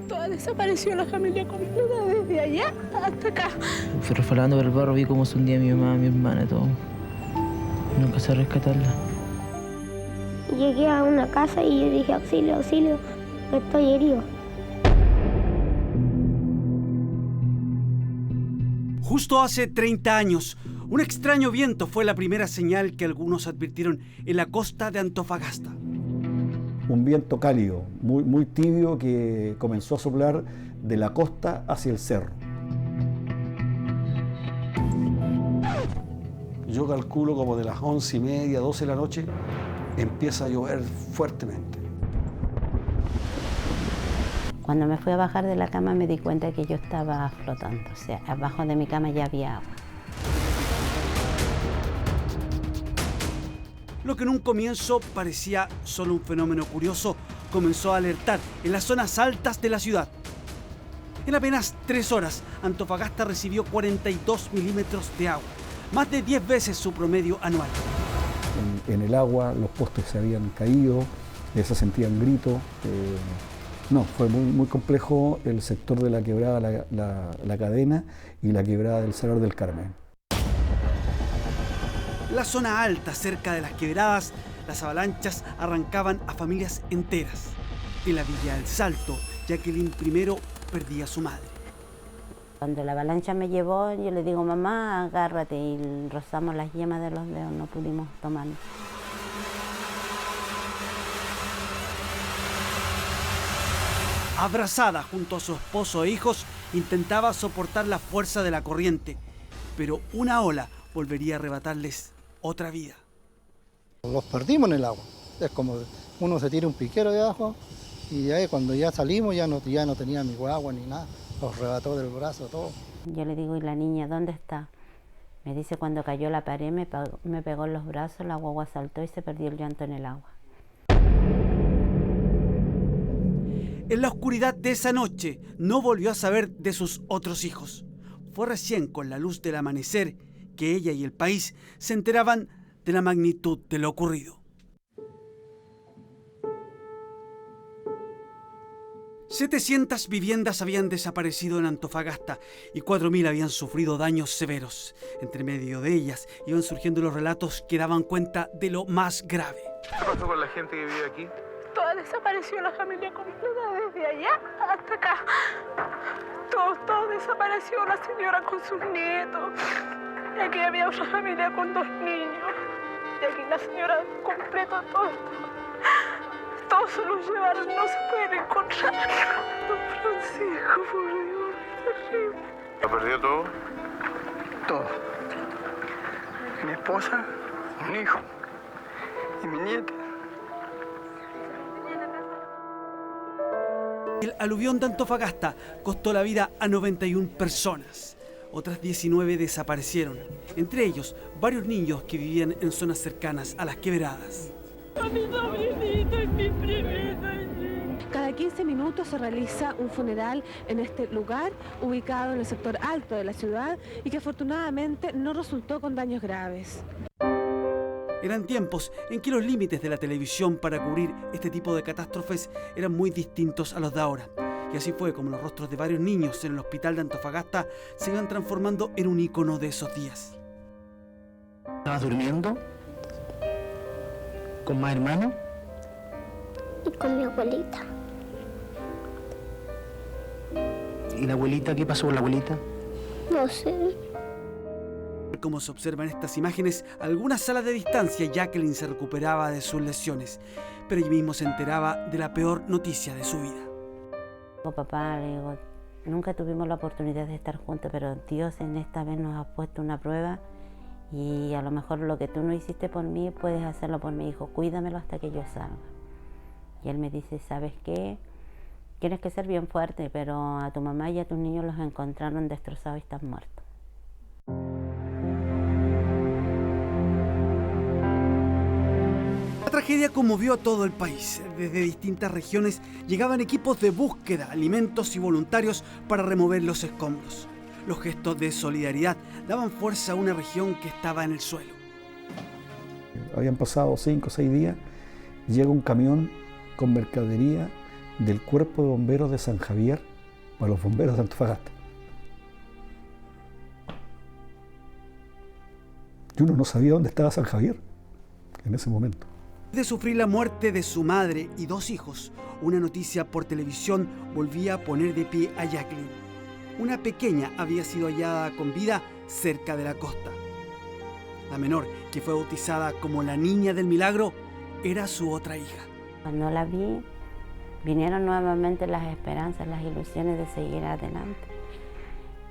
Toda desapareció la familia completa desde allá hasta acá. Fui resbalando por el barro, vi cómo se hundía mi mamá, mi hermana y todo. No alcancé a rescatarla. Llegué a una casa y yo dije, auxilio, auxilio, estoy herido. Justo hace 30 años, un extraño viento fue la primera señal que algunos advirtieron en la costa de Antofagasta. Un viento cálido, muy tibio, que comenzó a soplar de la costa hacia el cerro. Yo calculo como de las 11:30, 12 de la noche, empieza a llover fuertemente. Cuando me fui a bajar de la cama me di cuenta que yo estaba flotando, o sea, abajo de mi cama ya había agua. Lo que en un comienzo parecía solo un fenómeno curioso, comenzó a alertar en las zonas altas de la ciudad. En apenas 3 horas, Antofagasta recibió 42 milímetros de agua, más de 10 veces su promedio anual. En el agua los postes se habían caído, se sentían gritos. No, fue muy complejo el sector de la quebrada La Cadena y la quebrada del Salar del Carmen. La zona alta, cerca de las quebradas, las avalanchas arrancaban a familias enteras. En la villa El Salto, Jacqueline primero perdía a su madre. Cuando la avalancha me llevó, yo le digo, mamá, agárrate, y rozamos las yemas de los dedos, no pudimos tomarnos. Abrazada junto a su esposo e hijos, intentaba soportar la fuerza de la corriente, pero una ola volvería a arrebatarles otra vida. Los perdimos en el agua. Es como uno se tira un piquero de abajo y ahí cuando ya salimos ya no tenía ni guagua ni nada. Los arrebató del brazo todo. Yo le digo, ¿y la niña dónde está? Me dice, cuando cayó la pared me pegó en los brazos, la guagua saltó y se perdió el llanto en el agua. En la oscuridad de esa noche no volvió a saber de sus otros hijos. Fue recién con la luz del amanecer que ella y el país se enteraban de la magnitud de lo ocurrido. 700 viviendas habían desaparecido en Antofagasta y 4.000 habían sufrido daños severos. Entre medio de ellas iban surgiendo los relatos que daban cuenta de lo más grave. ¿Qué pasó con la gente que vive aquí? Toda desapareció la familia completa desde allá hasta acá. Todo desapareció, la señora con sus nietos. Y aquí había otra familia con 2 niños. Y aquí la señora completo todo. Todos se los llevaron, no se pueden encontrar. Don Francisco, por Dios, es terrible. ¿Lo perdió todo? Todo. Mi esposa, un hijo y mi nieta. El aluvión de Antofagasta costó la vida a 91 personas. Otras 19 desaparecieron, entre ellos varios niños que vivían en zonas cercanas a las quebradas. A mi sobrinito y mi primita. Cada 15 minutos se realiza un funeral en este lugar, ubicado en el sector alto de la ciudad y que afortunadamente no resultó con daños graves. Eran tiempos en que los límites de la televisión para cubrir este tipo de catástrofes eran muy distintos a los de ahora. Y así fue como los rostros de varios niños en el hospital de Antofagasta se iban transformando en un ícono de esos días. ¿Estabas durmiendo? ¿Con más hermanos? Y con mi abuelita. ¿Y la abuelita? ¿Qué pasó con la abuelita? No sé. Como se observan en estas imágenes, a algunas salas de distancia Jacqueline se recuperaba de sus lesiones, pero ella mismo se enteraba de la peor noticia de su vida. Papá, le digo, nunca tuvimos la oportunidad de estar juntos, pero Dios en esta vez nos ha puesto una prueba y a lo mejor lo que tú no hiciste por mí, puedes hacerlo por mi hijo, cuídamelo hasta que yo salga. Y él me dice, ¿sabes qué? Tienes que ser bien fuerte, pero a tu mamá y a tus niños los encontraron destrozados y están muertos. La tragedia conmovió a todo el país. Desde distintas regiones llegaban equipos de búsqueda, alimentos y voluntarios para remover los escombros. Los gestos de solidaridad daban fuerza a una región que estaba en el suelo. Habían pasado 5 o 6 días, llega un camión con mercadería del Cuerpo de Bomberos de San Javier para los bomberos de Antofagasta. Y uno no sabía dónde estaba San Javier en ese momento. De sufrir la muerte de su madre y 2 hijos, una noticia por televisión volvía a poner de pie a Jacqueline. Una pequeña había sido hallada con vida cerca de la costa. La menor, que fue bautizada como la Niña del Milagro, era su otra hija. Cuando la vi, vinieron nuevamente las esperanzas, las ilusiones de seguir adelante.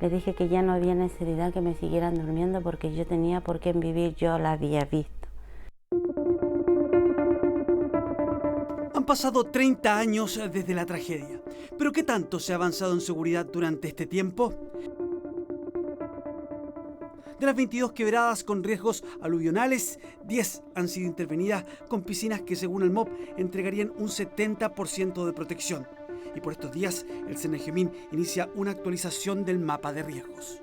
Le dije que ya no había necesidad que me siguieran durmiendo porque yo tenía por qué vivir, yo la había visto. Han pasado 30 años desde la tragedia, pero ¿qué tanto se ha avanzado en seguridad durante este tiempo? De las 22 quebradas con riesgos aluvionales, 10 han sido intervenidas con piscinas que, según el MOP, entregarían un 70% de protección. Y por estos días, el Cernagemín inicia una actualización del mapa de riesgos.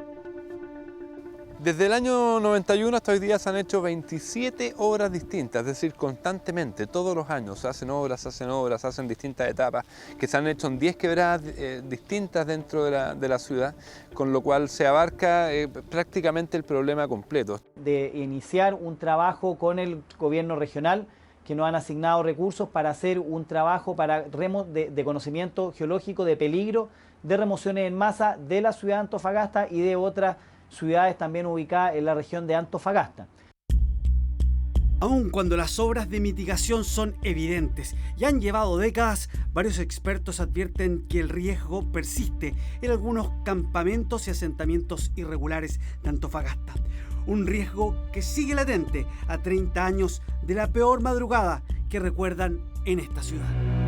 Desde el año 91 hasta hoy día se han hecho 27 obras distintas, es decir, constantemente, todos los años se hacen obras, se hacen distintas etapas, que se han hecho en 10 quebradas distintas dentro de la ciudad, con lo cual se abarca prácticamente el problema completo. De iniciar un trabajo con el gobierno regional, que nos han asignado recursos para hacer un trabajo de conocimiento geológico de peligro, de remociones en masa de la ciudad de Antofagasta y de otras ciudades también ubicadas en la región de Antofagasta. Aun cuando las obras de mitigación son evidentes y han llevado décadas, varios expertos advierten que el riesgo persiste en algunos campamentos y asentamientos irregulares de Antofagasta. Un riesgo que sigue latente a 30 años de la peor madrugada que recuerdan en esta ciudad.